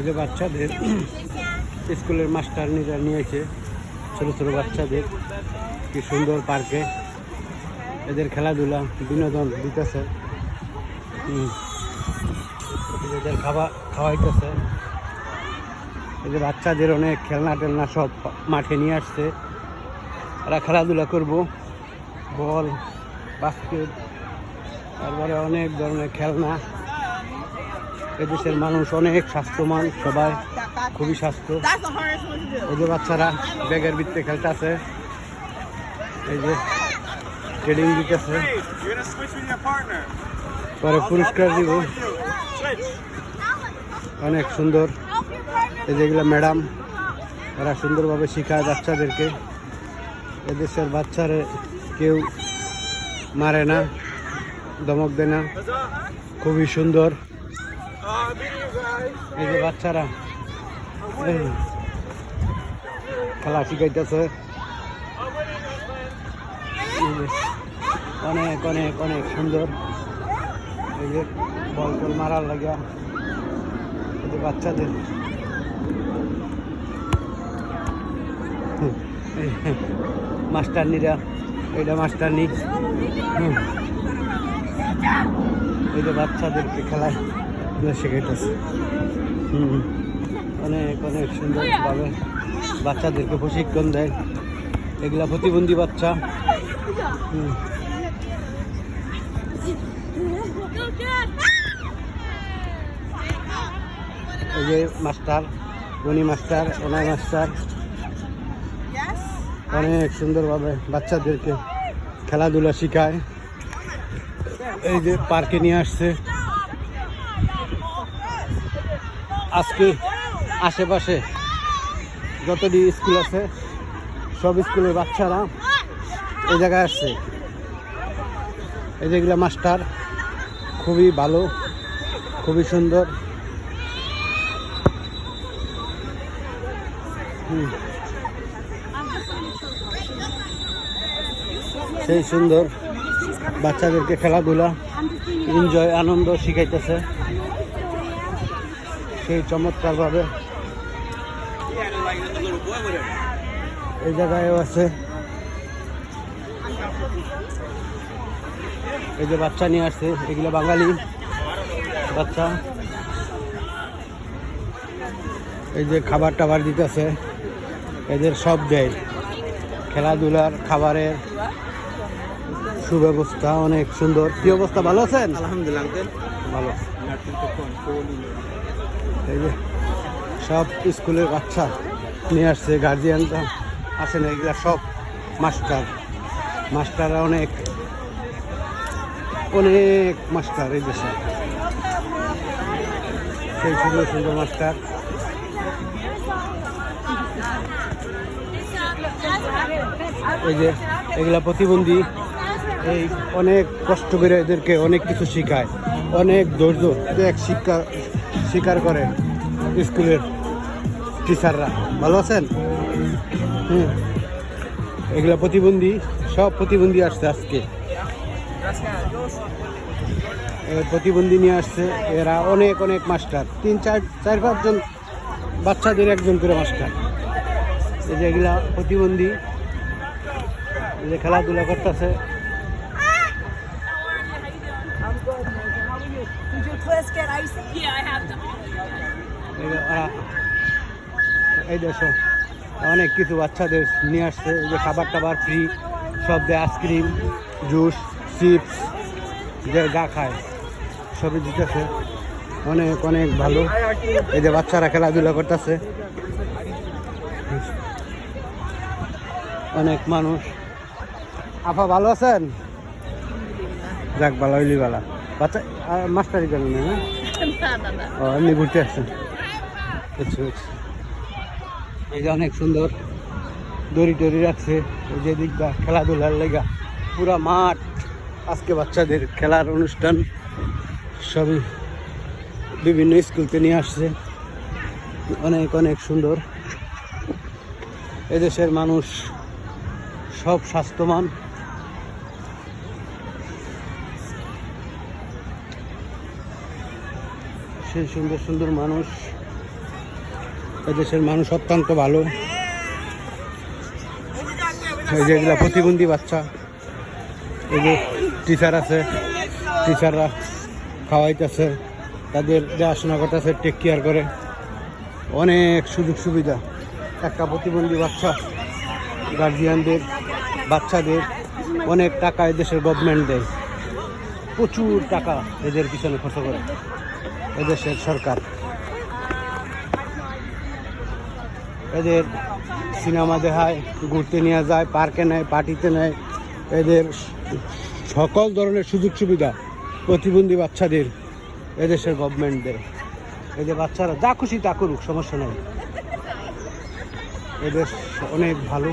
এই যে বাচ্চাদের স্কুলের মাস্টারনিরা নিয়েছে ছোটো ছোটো বাচ্চাদের, কি সুন্দর পার্কে এদের খেলাধুলা বিনোদন দিতেছে। এদের খাওয়াইতেছে। এই যে বাচ্চাদের অনেক খেলনা টেলনা সব মাঠে নিয়ে আসছে, এরা খেলাধুলা করবো, বল, বাস্কেট, তারপরে অনেক ধরনের খেলনা। এদেশের মানুষ অনেক স্বাস্থ্যবান, সবাই খুবই স্বাস্থ্য। এই যে বাচ্চারা ব্যাগের ভিতরে খেলতেছে, এই যে ট্রেডিং দিতেছে, পরে পুরস্কার দিব। অনেক সুন্দর। এই যেগুলো ম্যাডাম, এরা সুন্দরভাবে শেখায় বাচ্চাদেরকে। এদেশের বাচ্চারা কেউ মারে না, ধমক দেয় না, খুবই সুন্দর। এই যে বাচ্চারা খেলা শিখাইতেছে, অনেক অনেক অনেক সুন্দর। এই যে বল টল মারার লাগিয়া এই যে বাচ্চাদের মাস্টারনিরা, এইটা মাস্টারনি, এই যে বাচ্চাদেরকে খেলায় শেখাইতেছে। অনেক অনেক সুন্দরভাবে বাচ্চাদেরকে প্রশিক্ষণ দেয়। এগুলা প্রতিবন্ধী বাচ্চা। এই যে মাস্টার, গণি মাস্টার, ওনার মাস্টার অনেক সুন্দরভাবে বাচ্চাদেরকে খেলাধুলা শিখায়। এই যে পার্কে নিয়ে আসছে। আজকে আশেপাশে যতটি স্কুল আছে সব স্কুলের বাচ্চারা এই জায়গায় আসছে। এই যেগুলো মাস্টার খুবই ভালো, খুবই সুন্দর। সেই সুন্দর বাচ্চাদেরকে খেলাধুলা, এনজয়, আনন্দ শিখাইতেছে সেই চমৎকারভাবে। এই জায়গায়ও আছে। এই যে বাচ্চা নিয়ে আসছে, এগুলো বাঙালি বাচ্চা। এই যে খাবার টাবার দিতেছে, এদের সব দেয়, খেলাধুলার, খাবারের সুব্যবস্থা অনেক সুন্দর। কি অবস্থা, ভালো আছেন? আলহামদুলিল্লাহ ভালো। এই যে সব স্কুলের বাচ্চা নিয়ে আসছে, গার্জিয়ানরা আসে না, এগুলা সব মাস্টাররা অনেক অনেক মাস্টার এই দেশে, সেই সুন্দর সুন্দর মাস্টার। এই যে এগুলা প্রতিবন্ধী, এই অনেক কষ্ট করে এদেরকে অনেক কিছু শেখায়, অনেক ধৈর্য এক শিক্ষা স্বীকার করে স্কুলের টিচাররা। ভালো আছেন? এগুলা প্রতিবন্ধী, সব প্রতিবন্ধী আসছে আজকে, প্রতিবন্ধী নিয়ে আসছে। এরা অনেক অনেক মাস্টার, 3-4-5 জন বাচ্চাদের একজন করে মাস্টার। এই যে এগুলা প্রতিবন্ধী, এই যে খেলাধুলা করতেছে। এই দেশ অনেক কিছু বাচ্চাদের নিয়ে আসছে, এই যে খাবার টাবার ফ্রি সব দেয়, আইসক্রিম, জুস, চিপস, যে গা খায় সবই দিতেছে। অনেক অনেক ভালো। এই যে বাচ্চারা খেলাধুলা করতেছে, অনেক মানুষ। আপা ভালো আছেন? যাক, ভালো হইলি ভালো। বাচ্চা মাস্টারি করেন না? ও, এমনি ঘুরতে আসছেন? আচ্ছা আচ্ছা। এই যে অনেক সুন্দর দড়ি টড়ি রাখছে, এই যে দিকটা খেলাধুলার লেগা পুরা মাঠ। আজকে বাচ্চাদের খেলার অনুষ্ঠান, সবই বিভিন্ন স্কুলতে নিয়ে আসছে। অনেক অনেক সুন্দর। এদেশের মানুষ সব স্বাস্থ্যবান। সেই সুন্দর সুন্দর মানুষ। এদেশের মানুষ অত্যন্ত ভালো। এই যে এগুলা প্রতিবন্ধী বাচ্চা, এই যে টিচার আছে, টিচাররা খাওয়াইতেছে, তাদের দেখাশোনা করতেছে, টেক কেয়ার করে, অনেক সুযোগ সুবিধা। একটা প্রতিবন্ধী বাচ্চা গার্জিয়ানদের, বাচ্চাদের অনেক টাকা এদেশের গভর্নমেন্ট দেয়, প্রচুর টাকা এদের পিছনে খরচ করে এদেশের সরকার। এদের সিনেমা দেখায়, ঘুরতে নিয়ে যায়, পার্কে নেয়, পার্টিতে নেয়, এদের সকল ধরনের সুযোগ সুবিধা প্রতিবন্ধী বাচ্চাদের এদেশের গভর্নমেন্ট দেয়। এদের বাচ্চারা যা খুশি তা করুক, সমস্যা নেই, এদের অনেক ভালো।